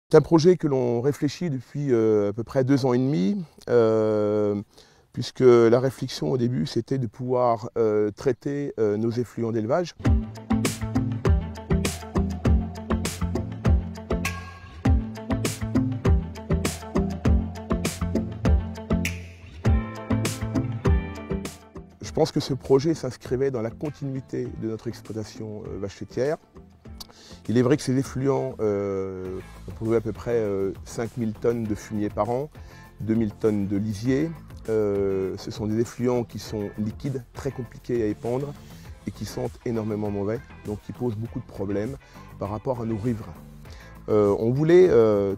C'est un projet que l'on réfléchit depuis à peu près 2 ans et demi, puisque la réflexion au début c'était de pouvoir traiter nos effluents d'élevage. Je pense que ce projet s'inscrivait dans la continuité de notre exploitation vache laitière. Il est vrai que ces effluents, on produit à peu près 5000 tonnes de fumier par an, 2000 tonnes de lisier. Ce sont des effluents qui sont liquides, très compliqués à épandre et qui sentent énormément mauvais, donc qui posent beaucoup de problèmes par rapport à nos riverains. On voulait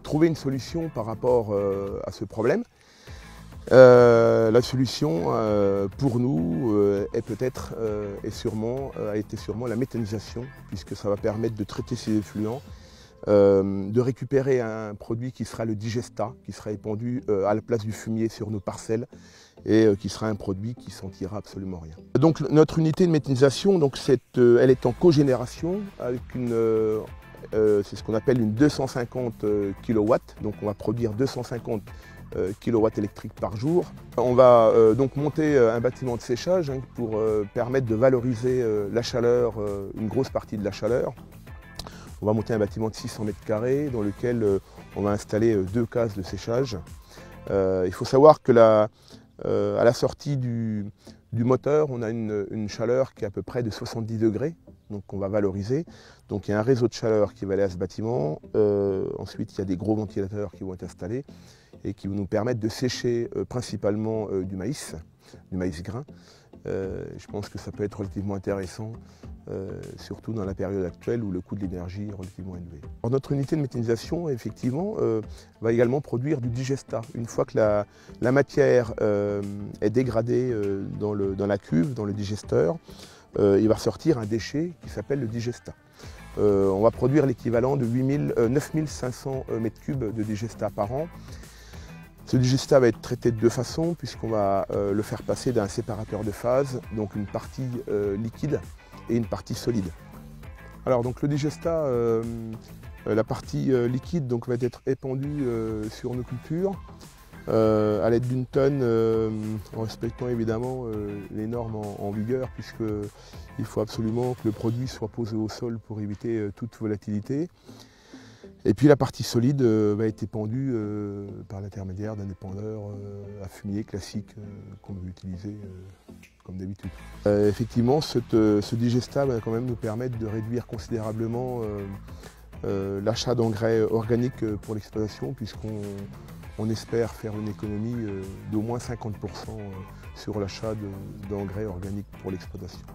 trouver une solution par rapport à ce problème. La solution pour nous est peut-être a été sûrement la méthanisation, puisque ça va permettre de traiter ces effluents, de récupérer un produit qui sera le digesta, qui sera épandu à la place du fumier sur nos parcelles et qui sera un produit qui sentira absolument rien. Donc notre unité de méthanisation, donc, elle est en cogénération avec c'est ce qu'on appelle une 250 kW, donc on va produire 250 kW électriques par jour. On va donc monter un bâtiment de séchage pour permettre de valoriser la chaleur, une grosse partie de la chaleur. On va monter un bâtiment de 600 m² dans lequel on va installer 2 cases de séchage. Il faut savoir que à la sortie du moteur, on a une chaleur qui est à peu près de 70 degrés, donc on va valoriser. Donc il y a un réseau de chaleur qui va aller à ce bâtiment. Ensuite, il y a des gros ventilateurs qui vont être installés et qui vont nous permettre de sécher principalement du maïs grain. Je pense que ça peut être relativement intéressant, surtout dans la période actuelle où le coût de l'énergie est relativement élevé. Alors, notre unité de méthanisation, effectivement, va également produire du digesta. Une fois que la matière est dégradée dans la cuve, dans le digesteur, il va sortir un déchet qui s'appelle le digesta. On va produire l'équivalent de 9500 m3 de digesta par an. Ce digesta va être traité de 2 façons, puisqu'on va le faire passer d'un séparateur de phase, donc une partie liquide et une partie solide. Alors donc le digesta, la partie liquide donc, va être épandue sur nos cultures à l'aide d'une tonne, en respectant évidemment les normes en vigueur, puisqu'il faut absolument que le produit soit posé au sol pour éviter toute volatilité. Et puis la partie solide va être épandue par l'intermédiaire d'un épandeur à fumier classique qu'on va utiliser comme d'habitude. Effectivement, ce digesta va quand même nous permettre de réduire considérablement l'achat d'engrais organiques pour l'exploitation, puisqu'on espère faire une économie d'au moins 50% sur l'achat d'engrais organiques pour l'exploitation.